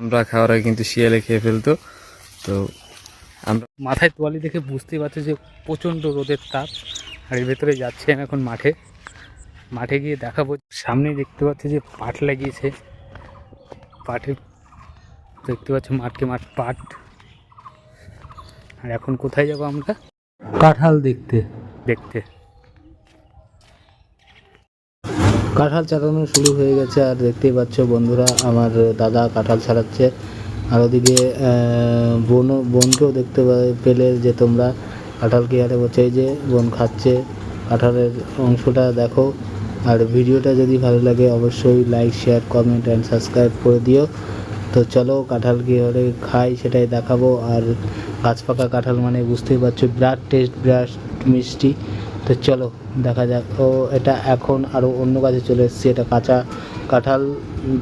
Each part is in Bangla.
আমরা খাওয়ার আগে কিন্তু শিয়ালে খেয়ে ফেলতো। তো আমরা মাথায় তোয়ালি দেখে বুঝতেই পারছি যে প্রচণ্ড রোদের তাপ। আর এর ভেতরে যাচ্ছি আমি এখন মাঠে গিয়ে দেখাবো। সামনেই দেখতে পাচ্ছি যে পাট লাগিয়েছে, পাটে দেখতে পাচ্ছি মাঠ পাট। আর এখন কোথায় যাব আমরা? কাঁঠাল দেখতে। কাঁঠাল ছাড়ানো শুরু হয়ে গেছে, আর দেখতেই পাচ্ছ বন্ধুরা আমার দাদা কাঁঠাল ছাড়াচ্ছে। আর ওদিকে বোনকেও দেখতে পেলে যে তোমরা কাঁঠাল কি হারে বলছে, এই যে বোন খাচ্ছে কাঁঠালের অংশটা দেখো। আর ভিডিওটা যদি ভালো লাগে অবশ্যই like, share, comment and subscribe করে দিও। তো চলো কাঁঠাল কি হারে খাই সেটাই দেখাবো। আর গাছ পাকা কাঁঠাল মানে বুঝতেই পারছো বিরাট টেস্ট, বিরাট মিষ্টি। তো চলো দেখা যাক। ও এটা এখন আরও অন্য গাছে চলে এসেছে, এটা কাঁচা কাঁঠাল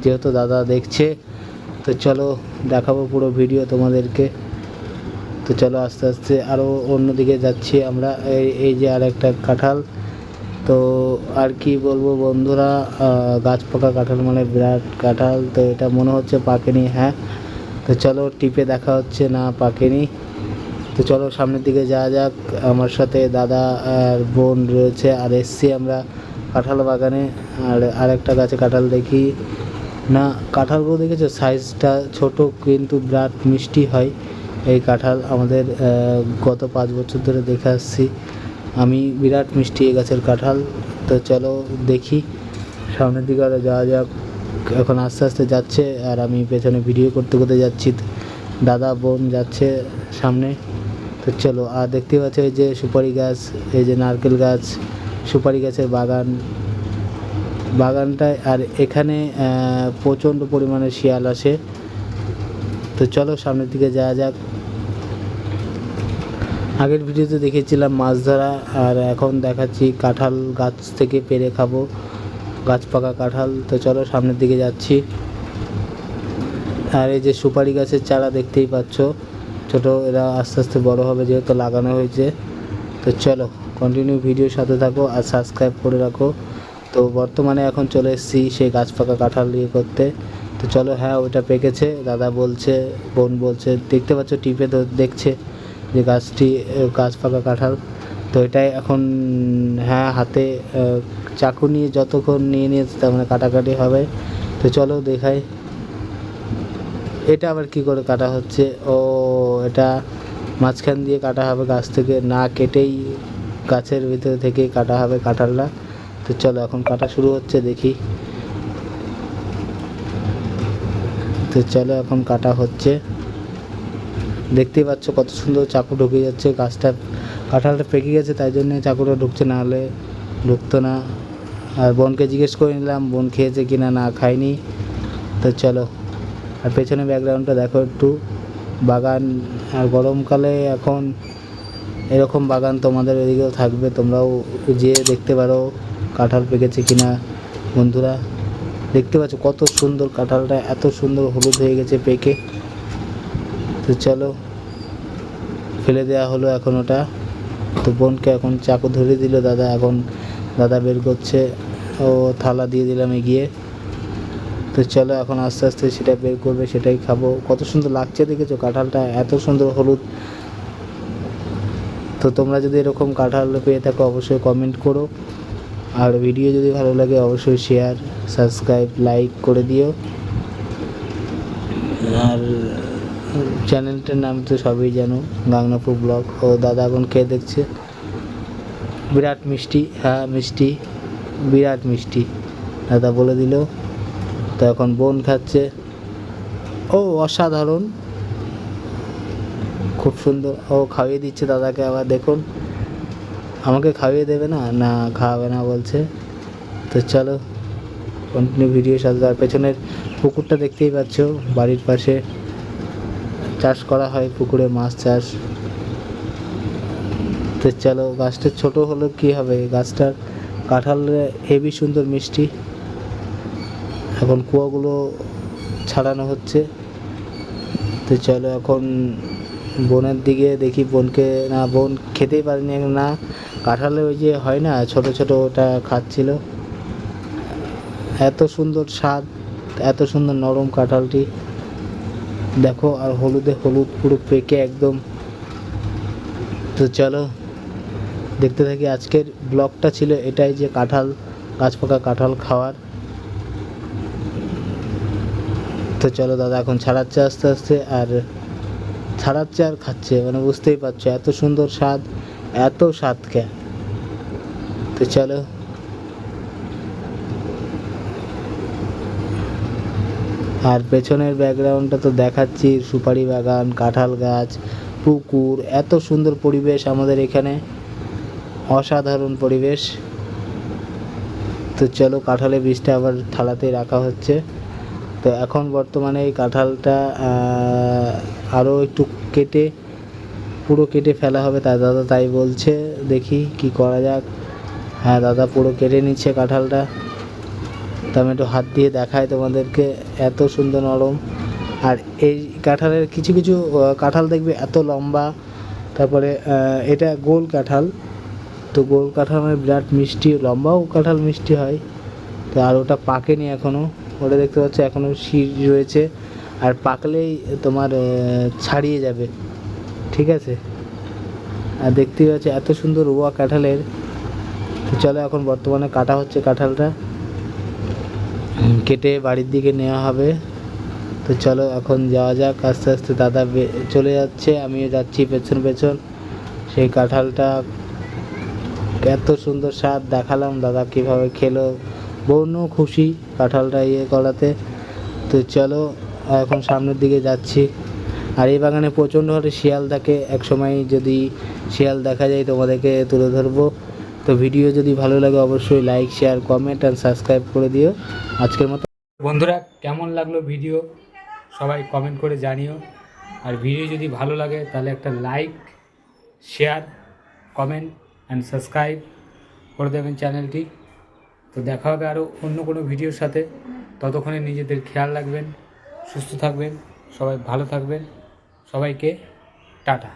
যেহেতু দাদা দেখছে। তো চলো দেখাবো পুরো ভিডিও তোমাদেরকে। তো চলো আস্তে আস্তে আরও অন্যদিকে যাচ্ছি আমরা। এই যে আর একটা কাঁঠাল। তো আর কি বলবো বন্ধুরা, গাছ পাকা কাঁঠাল মানে বিরাট কাঁঠাল। তো এটা মনে হচ্ছে পাকেনি, হ্যাঁ। তো চলো টিপে দেখা হচ্ছে না পাকেনি। তো চলো সামনের দিকে যাওয়া যাক। আমার সাথে দাদা আর বোন রয়েছে, আর এসছি আমরা কাঁঠাল বাগানে। আর আরেকটা গাছে কাঁঠাল দেখি না, কাঁঠালগুলো দেখেছো সাইজটা ছোট কিন্তু বিরাট মিষ্টি হয় এই কাঁঠাল। আমাদের গত 5 বছর ধরে দেখে আসছি আমি, বিরাট মিষ্টি এই গাছের কাঁঠাল। তো চলো দেখি সামনের দিকে আরও যাওয়া যাক। এখন আস্তে আস্তে যাচ্ছে আর আমি পেছনে ভিডিও করতে করতে যাচ্ছি, দাদা বোন যাচ্ছে সামনে। তো চলো আর দেখতে পাচ্ছ এই যে সুপারি গাছ, এই যে নারকেল গাছ, সুপারি গাছের বাগানটায়। আর এখানে প্রচণ্ড পরিমাণে শিয়াল আসে। তো চলো সামনের দিকে যাওয়া যাক। আগের ভিডিওতে দেখেছিলাম মাছ ধরা, আর এখন দেখাচ্ছি কাঁঠাল গাছ থেকে পেড়ে খাবো, গাছ পাকা কাঁঠাল। তো চলো সামনের দিকে যাচ্ছি। আর এই যে সুপারি গাছের চারা দেখতেই পাচ্ছ, ছোট, এরা আস্তে আস্তে বড় হবে যেহেতু লাগানো হয়েছে। তো চলো কন্টিনিউ ভিডিওর সাথে থাকো আর সাবস্ক্রাইব করে রাখো। তো বর্তমানে এখন চলে এসেছি সেই গাছ পাকা কাঁঠাল ইয়ে করতে। তো চলো, হ্যাঁ ওটা পেকেছে, দাদা বলছে, বোন বলছে, দেখতে পাচ্ছ টিপে তো দেখছে যে গাছটি গাছ পাকা কাঁঠাল। তো এটাই এখন, হ্যাঁ হাতে চাকু নিয়ে যতক্ষণ নিয়ে তার মানে কাটাকাটি হবে। তো চলো দেখাই এটা আবার কি করে কাটা হচ্ছে। ও এটা মাঝখান দিয়ে কাটা হবে, গাছ থেকে না কেটেই গাছের ভিতরে থেকেই কাটা হবে কাঁঠালটা। তো চলো এখন কাটা শুরু হচ্ছে, দেখি। তো চলো এখন কাটা হচ্ছে, দেখতেই পাচ্ছ কত সুন্দর চাকু ঢুকে যাচ্ছে। গাছটা কাঁঠালটা পেকে গেছে তাই জন্য চাকুটা ঢুকছে, না হলে ঢুকতো না। আর বোনকে জিজ্ঞেস করে নিলাম বোন খেয়েছে কিনা, না খায়নি। তো চলো আর পেছনে ব্যাকগ্রাউন্ডটা দেখো একটু, বাগান। আর গরমকালে এখন এরকম বাগান তোমাদের এদিকেও থাকবে, তোমরাও যেয়ে দেখতে পারো কাঁঠাল পেকেছে কিনা বন্ধুরা। দেখতে পাচ্ছ কত সুন্দর কাঁঠালটা, এত সুন্দর হলুদ হয়ে গেছে পেকে। তো চলো ফেলে দেওয়া হলো এখন ওটা। তো বোনকে এখন চাকু ধরে দিল দাদা, এখন দাদা বের করছে, ও থালা দিয়ে দিলাম এগিয়ে। তো চলো এখন আস্তে আস্তে সেটা বের করবে, সেটাই খাবো। কত সুন্দর লাগছে দেখেছো কাঁঠালটা, এত সুন্দর হলুদ। তো তোমরা যদি এরকম কাঁঠাল পেয়ে থাকো অবশ্যই কমেন্ট করো। আর ভিডিও যদি ভালো লাগে অবশ্যই শেয়ার, সাবস্ক্রাইব, লাইক করে দিও। আর চ্যানেলটার নাম তো সবই জানো, গাংনাপুর ব্লগ। ও দাদা এখন খেয়ে দেখছে, বিরাট মিষ্টি, হ্যাঁ মিষ্টি, বিরাট মিষ্টি দাদা বলে দিল। তো এখন বোন খাচ্ছে, ও অসাধারণ, খুব সুন্দর। ও খাইয়ে দিচ্ছে দাদাকে, আবার দেখুন আমাকে খাইয়ে দেবে না, না খাওয়াবে না বলছে। তো চলো কন্টিনিউ ভিডিও সাথে। আর পেছনের পুকুরটা দেখতেই পাচ্ছ, বাড়ির পাশে চাষ করা হয়, পুকুরে মাছ চাষ। তো চলো গাছটা ছোট হলো কি হবে, গাছটার কাঁঠাল হেবি সুন্দর মিষ্টি। এখন কুয়াগুলো ছাড়ানো হচ্ছে। তো চলো এখন বোনের দিকে দেখি, বোনকে, না বোন খেতেই পারেনি না, কাঁঠালে ওই যে হয় না ছোট ছোট, ওটা খাচ্ছিল। এত সুন্দর স্বাদ, এত সুন্দর নরম কাঁঠালটি। দেখো, আর হলুদে হলুদ পুরো পেকে একদম। তো চলো দেখতে থাকি। আজকের ব্লগটা ছিল এটাই, যে কাঁঠাল, গাছ পাকা কাঁঠাল খাওয়ার। তো চলো, দাদা এখন ছাড়াচ্ছে আস্তে আস্তে, আর ছাড়াচ্ছে আর খাচ্ছে, মানে বুঝতেই পারছো এত সুন্দর স্বাদ, এত স্বাদ কে। তো চলো, আর পেছনের ব্যাকগ্রাউন্ডটা তো দেখাচ্ছি, সুপারি বাগান, কাঁঠাল গাছ, পুকুর, এত সুন্দর পরিবেশ আমাদের এখানে, অসাধারণ পরিবেশ। তো চলো, কাঁঠালের বীজটা আবার থালাতে রাখা হচ্ছে। তো এখন বর্তমানে এই কাঁঠালটা আরও একটু কেটে, পুরো কেটে ফেলা হবে, তাই দাদা তাই বলছে, দেখি কি করা যাক। হ্যাঁ, দাদা পুরো কেটে নিচ্ছে কাঁঠালটা। তো আমি একটু হাত দিয়ে দেখাই তোমাদেরকে, এত সুন্দর নরম। আর এই কাঁঠালের কিছু কিছু কাঁঠাল দেখবে এত লম্বা, তারপরে এটা গোল কাঁঠাল। তো গোল কাঁঠাল মানে বিরাট মিষ্টি, লম্বাও কাঁঠাল মিষ্টি হয়। তো আর ওটা পাকেনি এখনও, ওটা দেখতে পাচ্ছ এখনও শির রয়েছে, আর পাকলেই তোমার ছাড়িয়ে যাবে, ঠিক আছে। আর দেখতেই পাচ্ছ এত সুন্দর রোয়া কাঁঠালের। তো চলো, এখন বর্তমানে কাটা হচ্ছে কাঁঠালটা, কেটে বাড়ির দিকে নেওয়া হবে। তো চলো এখন যাওয়া যাক, আস্তে আস্তে দাদা চলে যাচ্ছে, আমিও যাচ্ছি পেছন পেছন। সেই কাঁঠালটা এত সুন্দর স্বাদ দেখালাম, দাদা কীভাবে খেলো, বোনও খুশি কাঁঠালটা ইয়ে করাতে। তো চলো এখন সামনের দিকে যাচ্ছি। আর এই বাগানে প্রচণ্ড হারে শিয়াল থাকে, একসময় যদি শিয়াল দেখা যায় তোমাদেরকে তুলে ধরবো। তো ভিডিও যদি ভালো লাগে অবশ্যই like, share, comment and subscribe করে দিও। আজকের মতো বন্ধুরা, কেমন লাগলো ভিডিও সবাই কমেন্ট করে জানিও। আর ভিডিও যদি ভালো লাগে তাহলে একটা like, share, comment and subscribe করে দেবেন চ্যানেলটি। তো দেখা হবে আরও অন্য কোনো ভিডিওর সাথে। ততক্ষণে নিজেদের খেয়াল রাখবেন, সুস্থ থাকবেন, সবাই ভালো থাকবেন। সবাইকে টাটা।